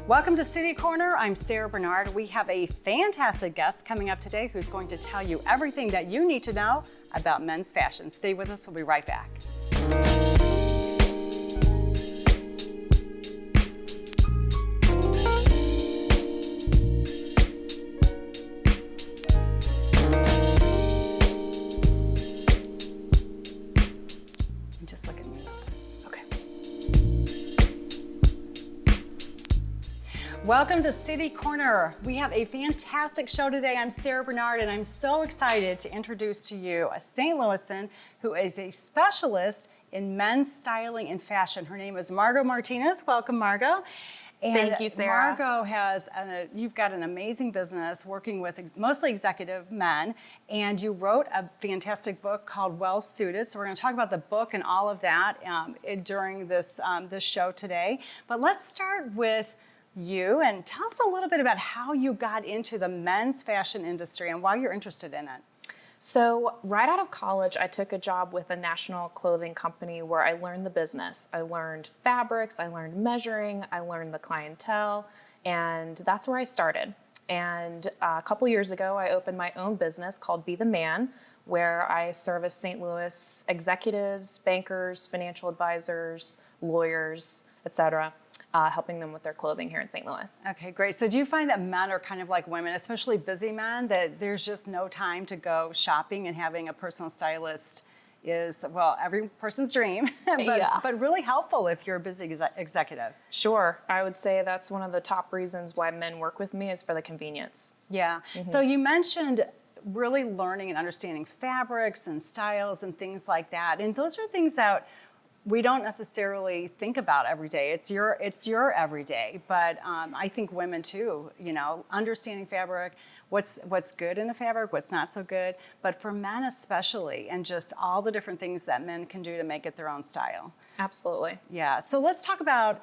Welcome to City Corner. I'm Sarah Bernard. We have a fantastic guest coming up today who's going to tell you everything that you need to know about men's fashion. Stay with us. We'll be right back. Just look at me. Okay. Welcome to City Corner. We have a fantastic show today. I'm Sarah Bernard, and I'm so excited to introduce to you a St. Louisan who is a specialist in men's styling and fashion. Her name is Margo Martinez. Welcome, Margo. And thank you, Sarah. Margo has, you've got an amazing business working with mostly executive men, and you wrote a fantastic book called WellSuited. So we're going to talk about the book and all of that during this show today. But let's start with you and tell us a little bit about how you got into the men's fashion industry and why you're interested in it. So right out of college, I took a job with a national clothing company where I learned the business. I learned fabrics, I learned measuring, I learned the clientele, and that's where I started. And a couple years ago, I opened my own business called Be the Man, where I service St. Louis executives, bankers, financial advisors, lawyers, etc., helping them with their clothing here in St. Louis. Okay, great. So do you find that men are kind of like women, especially busy men, that there's just no time to go shopping, and having a personal stylist is, well, every person's dream, but really helpful if you're a busy executive? Sure. I would say that's one of the top reasons why men work with me is for the convenience. Yeah. Mm-hmm. So you mentioned really learning and understanding fabrics and styles and things like that. And those are things that we don't necessarily think about every day. It's your everyday, but I think women too, understanding fabric, what's good in the fabric, what's not so good, but for men especially, and just all the different things that men can do to make it their own style. Absolutely. Yeah, so let's talk about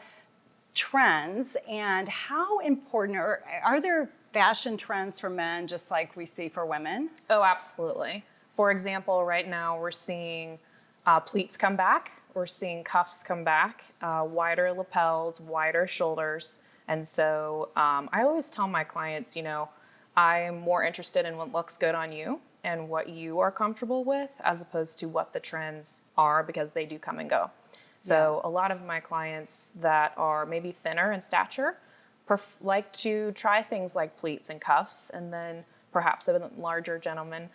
trends and how important, are there fashion trends for men just like we see for women? Oh, absolutely. For example, right now we're seeing pleats come back. We're seeing cuffs come back, wider lapels, wider shoulders. And so I always tell my clients, I am more interested in what looks good on you and what you are comfortable with as opposed to what the trends are, because they do come and go. So a lot of my clients that are maybe thinner in stature like to try things like pleats and cuffs, and then perhaps a larger gentleman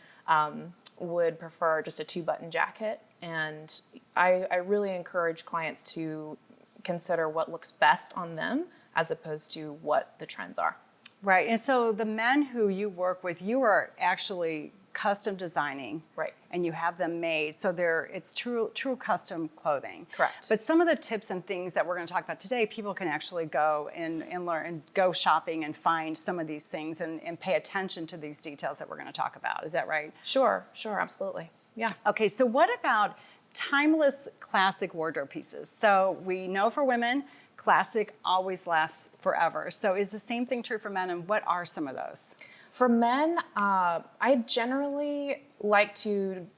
would prefer just a 2-button jacket. And I really encourage clients to consider what looks best on them as opposed to what the trends are. Right. And so the men who you work with, you are actually custom designing. Right. And you have them made. So it's true custom clothing. Correct. But some of the tips and things that we're going to talk about today, people can actually go and learn and go shopping and find some of these things and pay attention to these details that we're going to talk about. Is that right? Sure, absolutely. Yeah. Okay, so what about timeless classic wardrobe pieces? So we know for women, classic always lasts forever. So is the same thing true for men, and what are some of those? For men, I generally like to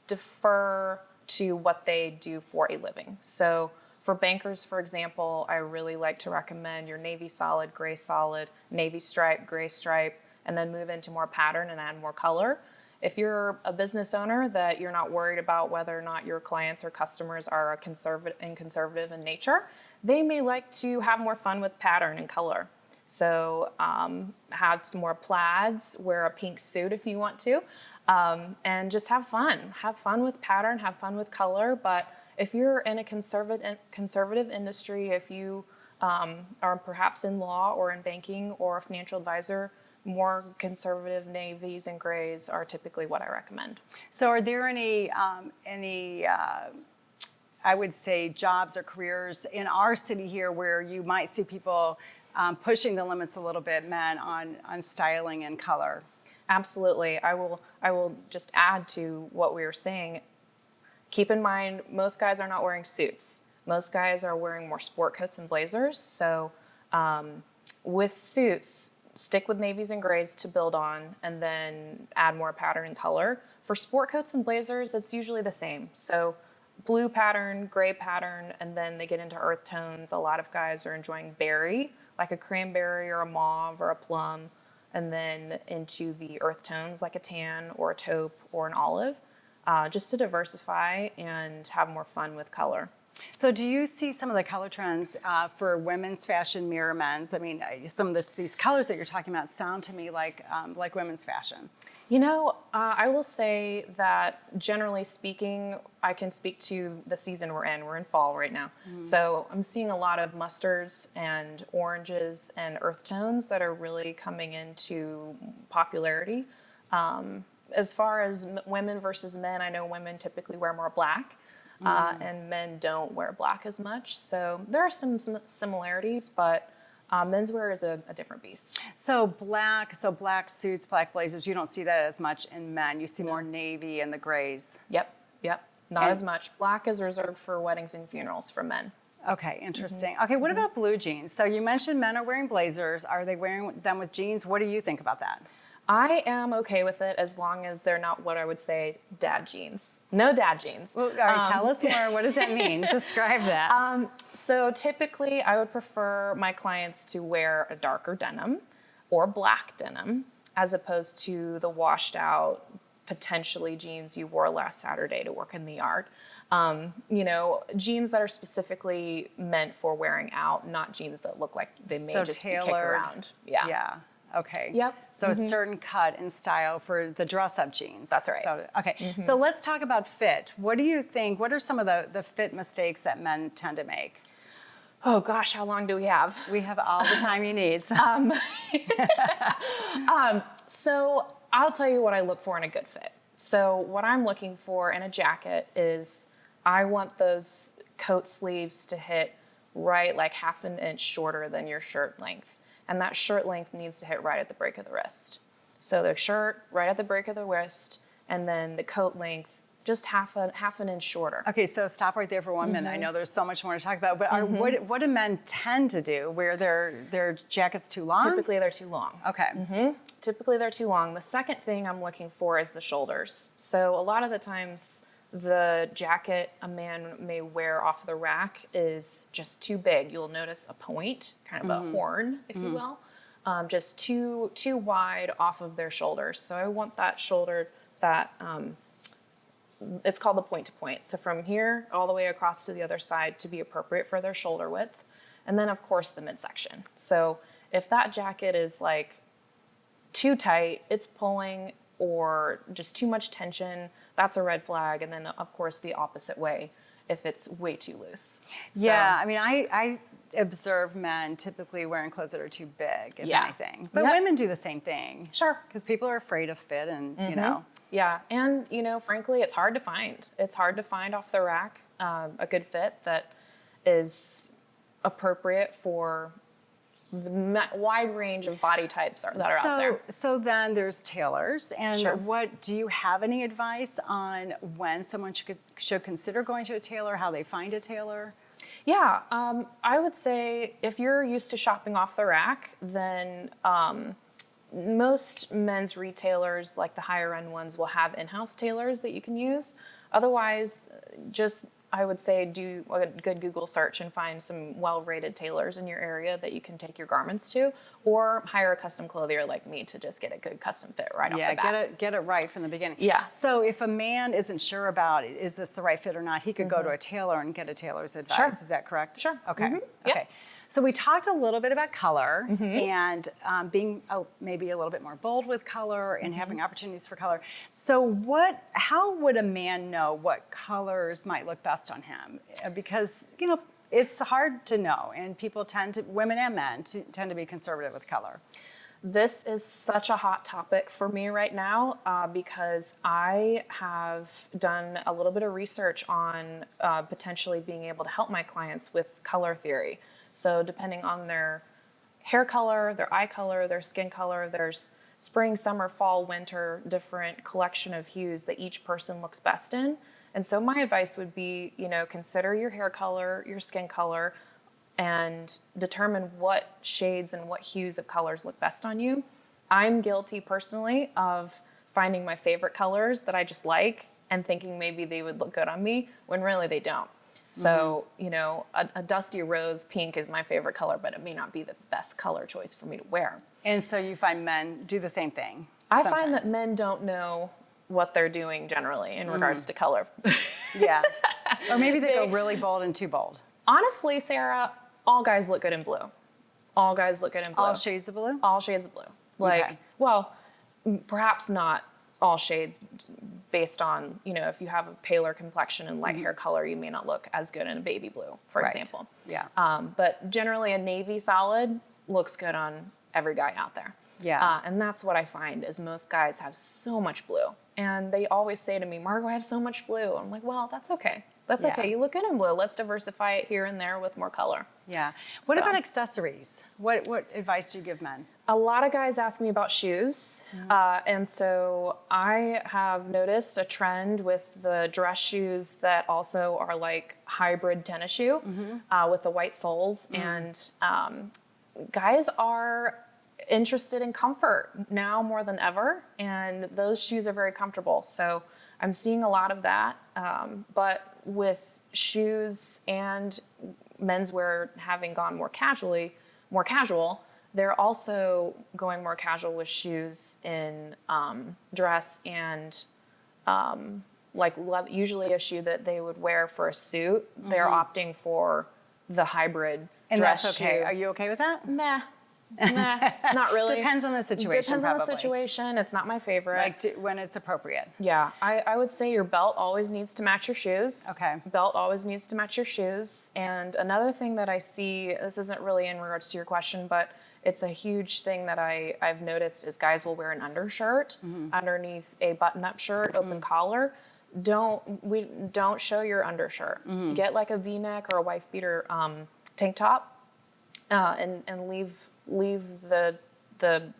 defer to what they do for a living. So for bankers, for example, I really like to recommend your navy solid, gray solid, navy stripe, gray stripe, and then move into more pattern and add more color. If you're a business owner that you're not worried about whether or not your clients or customers are conservative in nature, they may like to have more fun with pattern and color. So have some more plaids, wear a pink suit if you want to, and just have fun. Have fun with pattern, have fun with color. But if you're in a conservative industry, if you are perhaps in law or in banking or a financial advisor, more conservative navies and grays are typically what I recommend. So are there any I would say jobs or careers in our city here where you might see people pushing the limits a little bit, men, on styling and color? Absolutely. I will just add to what we were saying. Keep in mind, most guys are not wearing suits. Most guys are wearing more sport coats and blazers. So with suits, stick with navies and grays to build on, and then add more pattern and color. For sport coats and blazers, it's usually the same. So blue pattern, gray pattern, and then they get into earth tones. A lot of guys are enjoying berry, like a cranberry or a mauve or a plum, and then into the earth tones like a tan or a taupe or an olive, just to diversify and have more fun with color. So do you see some of the color trends for women's fashion mirror men's? I mean, some of these colors that you're talking about sound to me like women's fashion. You know, I will say that generally speaking, I can speak to the season we're in. We're in fall right now. So I'm seeing a lot of mustards and oranges and earth tones that are really coming into popularity. As far as women versus men, I know women typically wear more black. And men don't wear black as much. So there are some similarities, but menswear is a different beast. So black suits, black blazers, you don't see that as much in men. You see more navy and the grays. Yep. Not as much. Black is reserved for weddings and funerals for men. Okay, interesting. Okay, what about blue jeans? So you mentioned men are wearing blazers. Are they wearing them with jeans? What do you think about that? I am okay with it as long as they're not what I would say dad jeans. No dad jeans. Well, all right, tell us more. What does that mean? Describe that. So typically I would prefer my clients to wear a darker denim or black denim as opposed to the washed out, potentially jeans you wore last Saturday to work in the yard. You know, jeans that are specifically meant for wearing out, not jeans that look like they may just be kicked around. Yeah. Okay. Yep. So a certain cut and style for the dress-up jeans. That's right. So, okay. So let's talk about fit. What do you think? What are some of the fit mistakes that men tend to make? Oh gosh, how long do we have? We have all the time you need. So. So I'll tell you what I look for in a good fit. So what I'm looking for in a jacket is I want those coat sleeves to hit right like half an inch shorter than your shirt length. And that shirt length needs to hit right at the break of the wrist. So the shirt right at the break of the wrist, and then the coat length just half an inch shorter. Okay, so stop right there for 1 minute. I know there's so much more to talk about, but what do men tend to do? Wear their jackets too long? Typically they're too long. Okay. Typically they're too long. The second thing I'm looking for is the shoulders. So a lot of the times the jacket a man may wear off the rack is just too big. You'll notice a point, kind of a horn, if you will, just too wide off of their shoulders. So I want that shoulder that, it's called the point to point. So from here all the way across to the other side to be appropriate for their shoulder width. And then of course the midsection. So if that jacket is like too tight, it's pulling, or just too much tension, that's a red flag. And then of course the opposite way if it's way too loose. Yeah, I mean, I observe men typically wearing clothes that are too big, if anything. But women do the same thing. Sure. Because people are afraid of fit and, you know. Yeah, and you know, frankly, it's hard to find. It's hard to find off the rack a good fit that is appropriate for the wide range of body types that are out there. So then there's tailors, and Sure. what do you have any advice on when someone should consider going to a tailor, how they find a tailor? Yeah, I would say if you're used to shopping off the rack, then most men's retailers, like the higher end ones, will have in-house tailors that you can use. Otherwise, just I would say do a good Google search and find some well-rated tailors in your area that you can take your garments to, or hire a custom clothier like me to just get a good custom fit right off the bat. Get it right from the beginning. Yeah. So if a man isn't sure about is this the right fit or not, he could go to a tailor and get a tailor's advice. Sure. Is that correct? Sure. Okay. Yep. Okay. So we talked a little bit about color and being maybe a little bit more bold with color and having opportunities for color. So how would a man know what colors might look best on him? Because, you know, it's hard to know, and people women and men tend to be conservative with color. This is such a hot topic for me right now because I have done a little bit of research on potentially being able to help my clients with color theory. So depending on their hair color, their eye color, their skin color, there's spring, summer, fall, winter, different collection of hues that each person looks best in. And so my advice would be, you know, consider your hair color, your skin color, and determine what shades and what hues of colors look best on you. I'm guilty personally of finding my favorite colors that I just like and thinking maybe they would look good on me when really they don't. So, you know, a dusty rose pink is my favorite color, but it may not be the best color choice for me to wear. And so you find men do the same thing? I find that men don't know what they're doing generally in regards to color. Yeah. Or maybe they go really bold and too bold. Honestly, Sarah, all guys look good in blue. All guys look good in blue. All shades of blue? All shades of blue. Like, Okay. well, perhaps not all shades based on, you know, if you have a paler complexion and light hair color, you may not look as good in a baby blue, for Right. example. Yeah. But generally a navy solid looks good on every guy out there. Yeah. And that's what I find is most guys have so much blue. And they always say to me, Margo, I have so much blue. I'm like, well, that's okay. That's Yeah. okay. You look good in blue. Let's diversify it here and there with more color. Yeah. What So- about accessories? What advice do you give men? A lot of guys ask me about shoes. And so I have noticed a trend with the dress shoes that also are like hybrid tennis shoe with the white soles. And guys are interested in comfort now more than ever. And those shoes are very comfortable. So I'm seeing a lot of that. But with shoes and menswear having gone more casual, they're also going more casual with shoes in dress and usually a shoe that they would wear for a suit. They're opting for the hybrid And dress that's okay. shoe. Are you okay with that? Nah, not really. Depends on the situation, Depends on the probably. situation. It's not my favorite. When it's appropriate. Yeah, I would say your belt always needs to match your shoes. Okay. Belt always needs to match your shoes. And another thing that I see, this isn't really in regards to your question, but it's a huge thing that I've noticed is guys will wear an undershirt underneath a button-up shirt, open collar. Don't show your undershirt. Get like a V-neck or a wife beater tank top, and leave the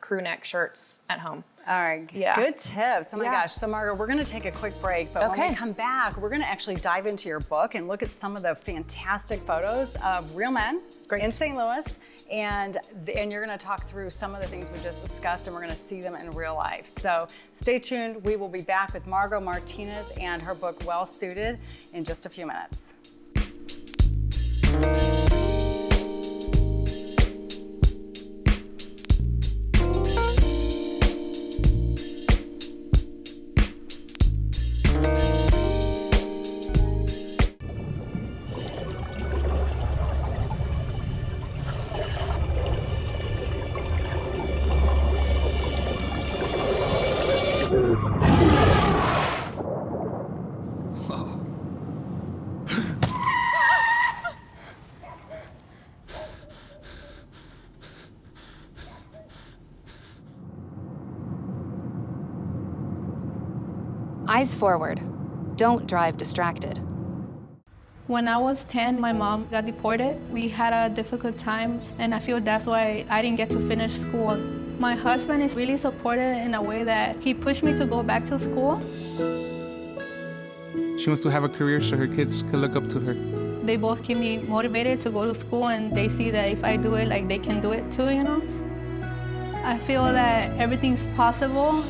crew neck shirts at home. All right. Yeah. Good tips. Oh my Yeah. gosh. So Margo, we're going to take a quick break, but when Okay. we come back, we're going to actually dive into your book and look at some of the fantastic photos of real men in St. Louis. And you're going to talk through some of the things we just discussed, and we're going to see them in real life. So stay tuned. We will be back with Margo Martinez and her book, WellSuited, in just a few minutes. Eyes forward. Don't drive distracted. When I was 10, my mom got deported. We had a difficult time, and I feel that's why I didn't get to finish school. My husband is really supportive in a way that he pushed me to go back to school. She wants to have a career so her kids can look up to her. They both keep me motivated to go to school, and they see that if I do it, like they can do it too, you know? I feel that everything's possible.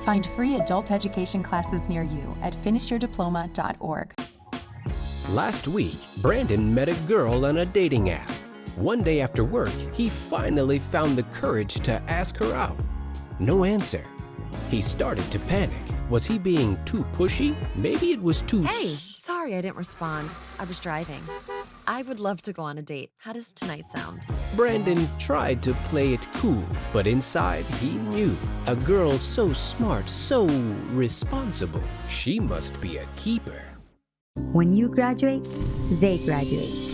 Find free adult education classes near you at finishyourdiploma.org. Last week, Brandon met a girl on a dating app. One day after work, he finally found the courage to ask her out. No answer. He started to panic. Was he being too pushy? Maybe it was too Hey, sorry I didn't respond. I was driving. I would love to go on a date. How does tonight sound? Brandon tried to play it cool, but inside he knew. A girl so smart, so responsible. She must be a keeper. When you graduate, they graduate.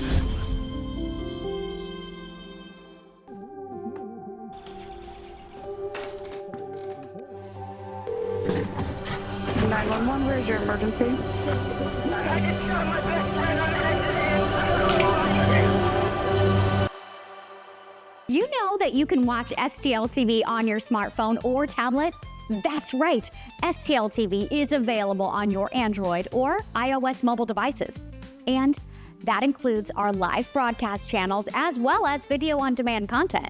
Where's your emergency? You know that you can watch STL TV on your smartphone or tablet? That's right. STL TV is available on your Android or iOS mobile devices. And that includes our live broadcast channels as well as video on demand content.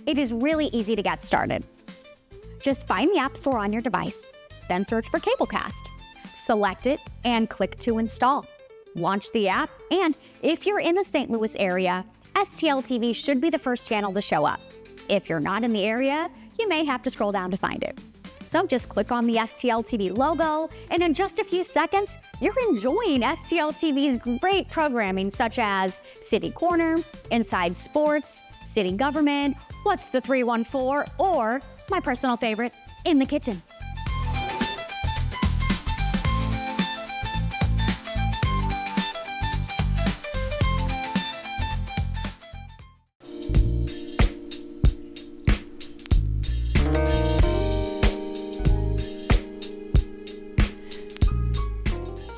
It is really easy to get started. Just find the App Store on your device, then search for Cablecast. Select it and click to install. Launch the app, and if you're in the St. Louis area, STL TV should be the first channel to show up. If you're not in the area, you may have to scroll down to find it. So just click on the STL TV logo, and in just a few seconds, you're enjoying STL TV's great programming such as CityCorner, Inside Sports, City Government, What's the 314, or my personal favorite, In the Kitchen.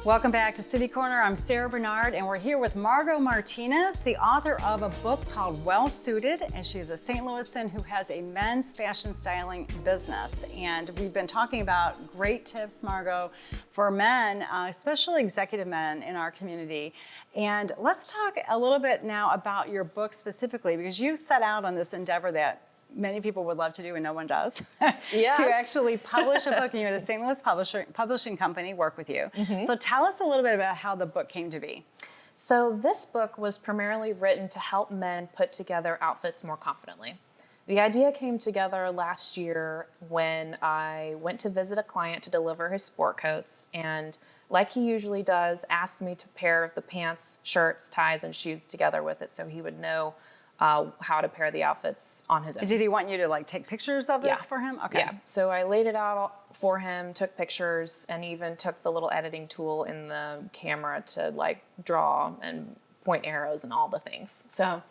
Welcome back to City Corner. I'm Sarah Bernard, and we're here with Margo Martinez, the author of a book called WellSuited, and she's a St. Louisan who has a men's fashion styling business. And we've been talking about great tips, Margo, for men, especially executive men in our community. And let's talk a little bit now about your book specifically, because you set out on this endeavor that many people would love to do and no one does, Yes. to actually publish a book, and you're at a St. Louis publishing company, work with you. So tell us a little bit about how the book came to be. So this book was primarily written to help men put together outfits more confidently. The idea came together last year when I went to visit a client to deliver his sport coats, and like he usually does, asked me to pair the pants, shirts, ties, and shoes together with it so he would know how to pair the outfits on his own. Did he want you to like take pictures of this for him? Okay. Yeah. So I laid it out for him, took pictures, and even took the little editing tool in the camera to like draw and point arrows and all the things. So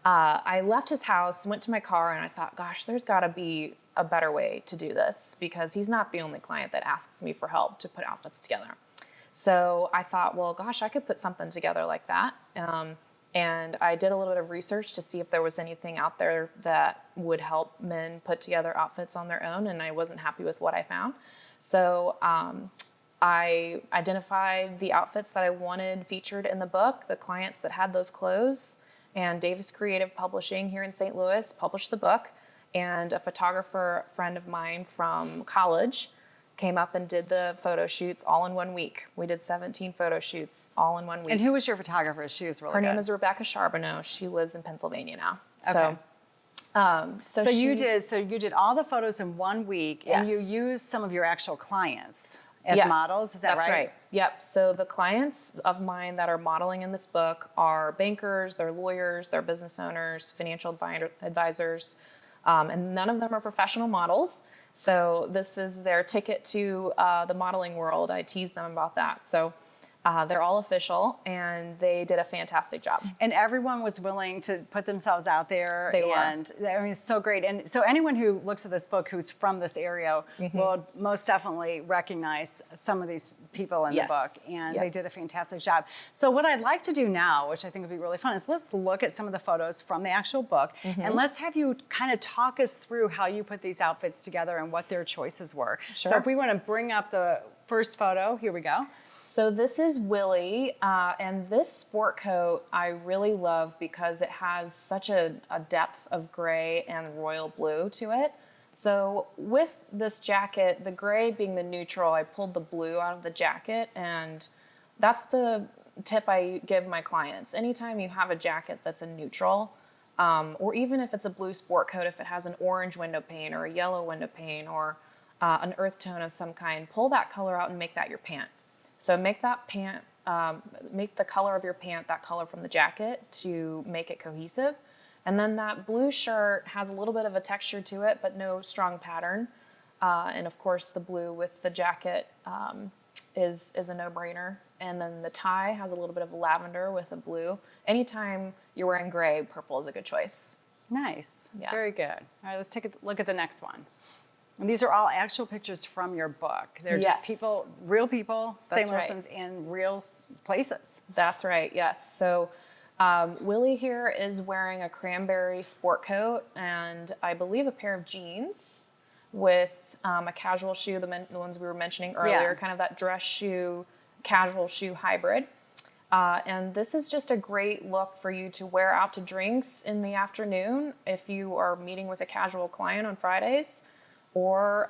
I left his house, went to my car, and I thought, gosh, there's got to be a better way to do this, because he's not the only client that asks me for help to put outfits together. So I thought, well, gosh, I could put something together like that. And I did a little bit of research to see if there was anything out there that would help men put together outfits on their own, and I wasn't happy with what I found. So I identified the outfits that I wanted featured in the book, the clients that had those clothes, and Davis Creative Publishing here in St. Louis published the book, and a photographer friend of mine from college came up and did the photo shoots all in 1 week. We did 17 photo shoots all in 1 week. And who was your photographer? She was really Her good. name is Rebecca Charbonneau. She lives in Pennsylvania now. Okay. So you did all the photos in 1 week, Yes. and you used some of your actual clients as Yes, models. Is that that's right? Yep. So the clients of mine that are modeling in this book are bankers, they're lawyers, they're business owners, financial advisors, and none of them are professional models. So this is their ticket to the modeling world. I tease them about that. So they're all official, and they did a fantastic job. And everyone was willing to put themselves out there. They were. And I mean, it's so great. And so anyone who looks at this book who's from this area will most definitely recognize some of these people in Yes. the book. And Yep. they did a fantastic job. So what I'd like to do now, which I think would be really fun, is let's look at some of the photos from the actual book. And let's have you kind of talk us through how you put these outfits together and what their choices were. So Sure. if we want to bring up the first photo, here we go. So this is Willie, and this sport coat I really love because it has such a depth of gray and royal blue to it. So with this jacket, the gray being the neutral, I pulled the blue out of the jacket, and that's the tip I give my clients. Anytime you have a jacket that's a neutral, or even if it's a blue sport coat, if it has an orange window pane or a yellow window pane or an earth tone of some kind, pull that color out and make that your pant. So make that pant, make the color of your pant that color from the jacket to make it cohesive. And then that blue shirt has a little bit of a texture to it, but no strong pattern. And of course, the blue with the jacket is a no-brainer. And then the tie has a little bit of lavender with a blue. Anytime you're wearing gray, purple is a good choice. Nice. Yeah. Very good. All right, let's take a look at the next one. And these are all actual pictures from your book. They're just people, real people, St. That's right. Louisans in real places. That's right, yes. So Willie here is wearing a cranberry sport coat and I believe a pair of jeans with a casual shoe, the ones we were mentioning earlier, kind of that dress shoe, casual shoe hybrid. And this is just a great look for you to wear out to drinks in the afternoon if you are meeting with a casual client on Fridays, or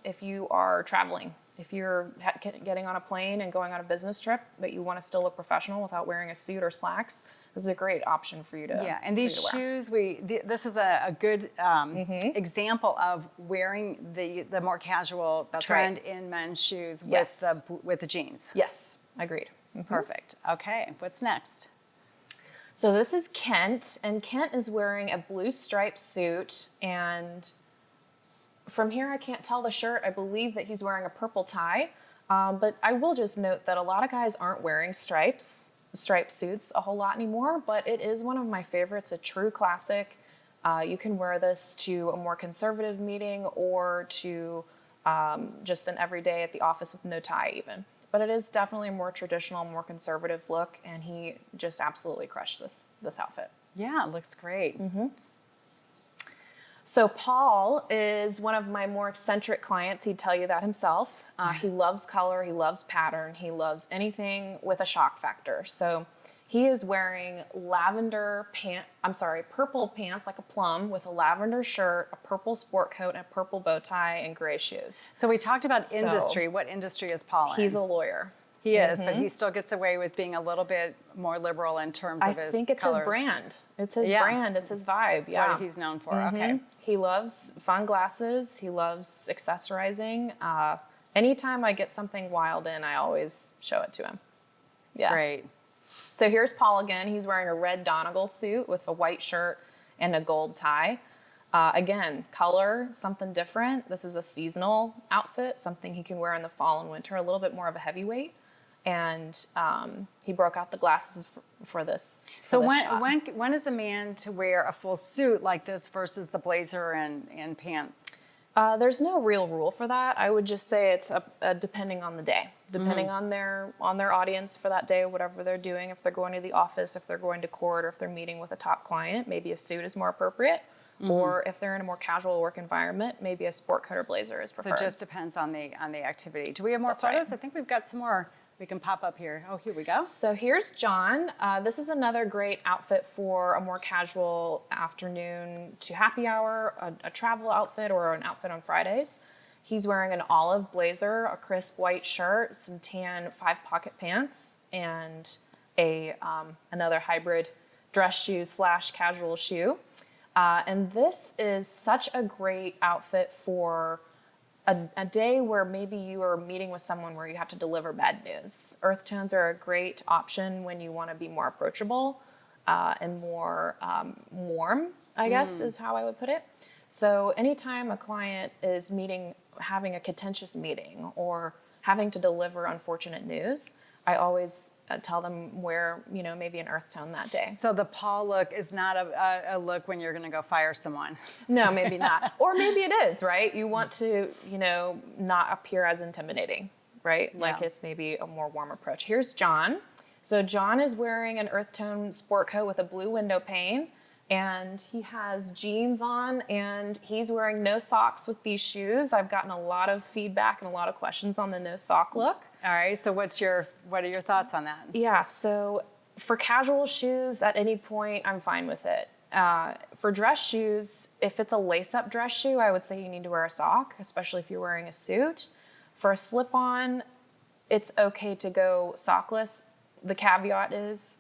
if you are traveling. If you're getting on a plane and going on a business trip, but you want to still look professional without wearing a suit or slacks, this is a great option for you to Yeah, and these shoes, this is a good example of wearing the more casual trend in men's shoes with the jeans. Yes, agreed. Perfect. Okay, what's next? So this is Kent, and Kent is wearing a blue striped suit, and from here I can't tell the shirt. I believe that he's wearing a purple tie, but I will just note that a lot of guys aren't wearing striped suits a whole lot anymore, but it is one of my favorites, a true classic. You can wear this to a more conservative meeting or to just an everyday at the office with no tie even. But it is definitely a more traditional, more conservative look, and he just absolutely crushed this outfit. Yeah, it looks great. So Paul is one of my more eccentric clients. He'd tell you that himself. He loves color, he loves pattern, he loves anything with a shock factor. So he is wearing purple pants like a plum with a lavender shirt, a purple sport coat, and a purple bow tie, and gray shoes. So we talked about industry. What industry is Paul in? He's a lawyer. He is, but he still gets away with being a little bit more liberal in terms of his I think it's colors. his brand. It's his brand. It's his vibe. That's what he's known for. Okay. He loves fun glasses. He loves accessorizing. Anytime I get something wild in, I always show it to him. Yeah. Great. So here's Paul again. He's wearing a red Donegal suit with a white shirt and a gold tie. Again, color, something different. This is a seasonal outfit, something he can wear in the fall and winter, a little bit more of a heavyweight. And he broke out the glasses for this. So when is a man to wear a full suit like this versus the blazer and pants? There's no real rule for that. I would just say it's depending on the day, depending on their audience for that day, whatever they're doing. If they're going to the office, if they're going to court, or if they're meeting with a top client, maybe a suit is more appropriate. Or if they're in a more casual work environment, maybe a sport coat or blazer is preferred. So it just depends on the activity. Do we have more photos? Right. I think we've got some more. We can pop up here. Oh, here we go. So here's John. This is another great outfit for a more casual afternoon to happy hour, a travel outfit, or an outfit on Fridays. He's wearing an olive blazer, a crisp white shirt, some tan 5-pocket pants, and another hybrid dress shoe / casual shoe. And this is such a great outfit for a day where maybe you are meeting with someone where you have to deliver bad news. Earth tones are a great option when you want to be more approachable and more warm, I guess is how I would put it. So anytime a client is having a contentious meeting or having to deliver unfortunate news, I always tell them wear, maybe an earth tone that day. So the Paul look is not a look when you're going to go fire someone. No, maybe not. Or maybe it is, right? You want to, not appear as intimidating, right? Like it's maybe a more warm approach. Here's John. So John is wearing an earth tone sport coat with a blue window pane, and he has jeans on, and he's wearing no socks with these shoes. I've gotten a lot of feedback and a lot of questions on the no sock look. All right, so what are your thoughts on that? Yeah, so for casual shoes at any point, I'm fine with it. For dress shoes, if it's a lace-up dress shoe, I would say you need to wear a sock, especially if you're wearing a suit. For a slip-on, it's okay to go sockless. The caveat is,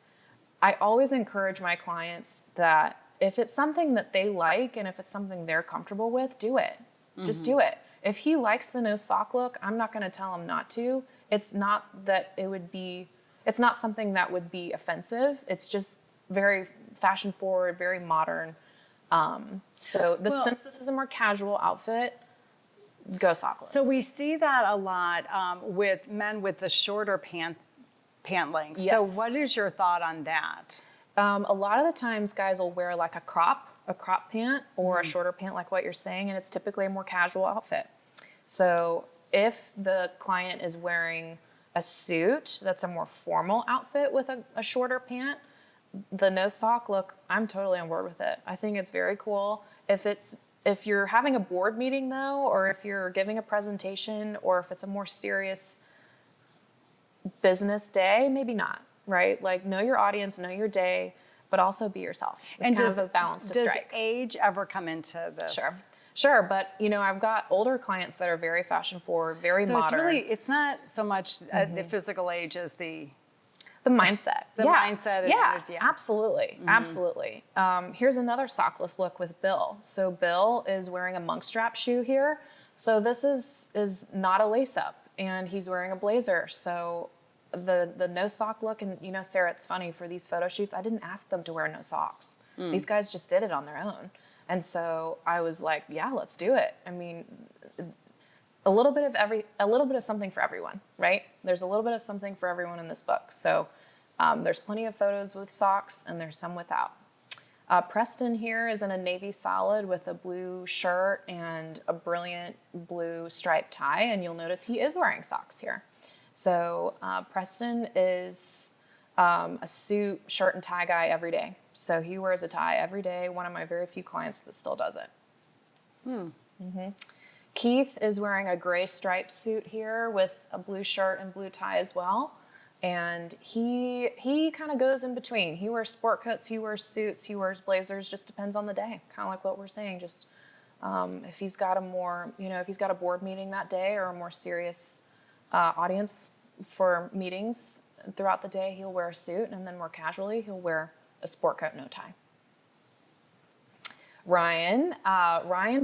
I always encourage my clients that if it's something that they like and if it's something they're comfortable with, do it. Just do it. If he likes the no sock look, I'm not going to tell him not to. It's not something that would be offensive. It's just very fashion forward, very modern. Since this is a more casual outfit, go sockless. So we see that a lot with men with the shorter pant length. Yes. So what is your thought on that? A lot of the times guys will wear like a crop pant or a shorter pant like what you're saying, and it's typically a more casual outfit. So if the client is wearing a suit that's a more formal outfit with a shorter pant, the no sock look, I'm totally on board with it. I think it's very cool. If you're having a board meeting though, or if you're giving a presentation, or if it's a more serious business day, maybe not, right? Like know your audience, know your day, but also be yourself. It's kind of a balance to strike. Does age ever come into this? Sure, but I've got older clients that are very fashion forward, very So modern. it's not so much the physical age as the mindset. mindset. Yeah, absolutely. Absolutely. Here's another sockless look with Bill. So Bill is wearing a monk strap shoe here. So this is not a lace up, and he's wearing a blazer. So the no sock look, and Sarah, it's funny, for these photo shoots, I didn't ask them to wear no socks. These guys just did it on their own. And so I was like, yeah, let's do it. I mean, a little bit of something for everyone, right? There's a little bit of something for everyone in this book. So there's plenty of photos with socks, and there's some without. Preston here is in a navy solid with a blue shirt and a brilliant blue striped tie, and you'll notice he is wearing socks here. So Preston is a suit, shirt, and tie guy every day. So he wears a tie every day, one of my very few clients that still does it. Keith is wearing a gray striped suit here with a blue shirt and blue tie as well. And he kind of goes in between. He wears sport coats, he wears suits, he wears blazers, just depends on the day. Kind of like what we're saying, just if he's got if he's got a board meeting that day or a more serious audience for meetings throughout the day, he'll wear a suit, and then more casually, he'll wear a sport coat, no tie. Ryan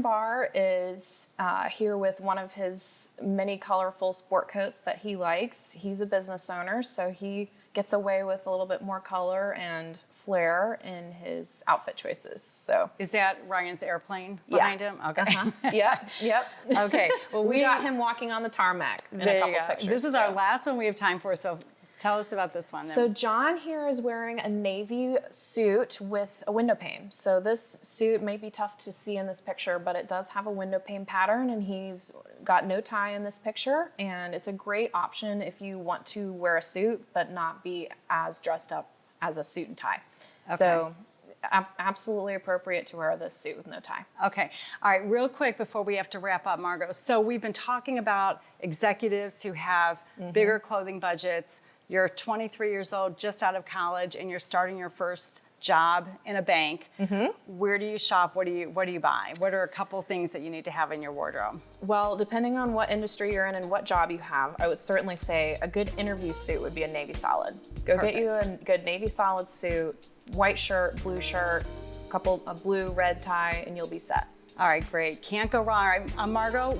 Barr is here with one of his many colorful sport coats that he likes. He's a business owner, so he gets away with a little bit more color and flair in his outfit choices. So is that Ryan's airplane behind him? Okay. Yep. Okay. Well, we got him walking on the tarmac in a couple pictures. This is our last one we have time for, so tell us about this one. So John here is wearing a navy suit with a window pane. So this suit may be tough to see in this picture, but it does have a window pane pattern, and he's got no tie in this picture. And it's a great option if you want to wear a suit, but not be as dressed up as a suit and tie. Okay. So absolutely appropriate to wear this suit with no tie. Okay. All right, real quick before we have to wrap up, Margo. So we've been talking about executives who have bigger clothing budgets. You're 23 years old, just out of college, and you're starting your first job in a bank. Where do you shop? What do you buy? What are a couple things that you need to have in your wardrobe? Well, depending on what industry you're in and what job you have, I would certainly say a good interview suit would be a navy solid. Go get you a good navy solid suit, white shirt, a blue, red tie, and you'll be set. All right, great. Can't go wrong. All right, Margo,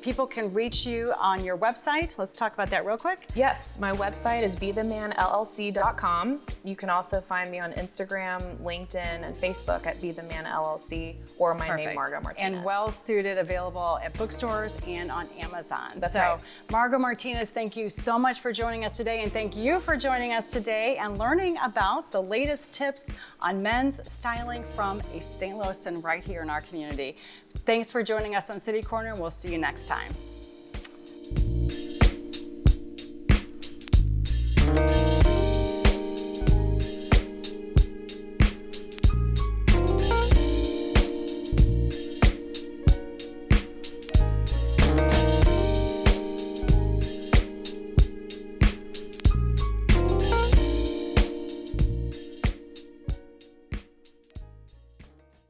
people can reach you on your website. Let's talk about that real quick. Yes, my website is BeTheManLLC.com. You can also find me on Instagram, LinkedIn, and Facebook at BeTheManLLC, or my name, Margo Martinez. And WellSuited, available at bookstores and on Amazon. That's right. Margo Martinez, thank you so much for joining us today, and thank you for joining us today and learning about the latest tips on men's styling from a St. Louisan right here in our community. Thanks for joining us on City Corner. We'll see you next time.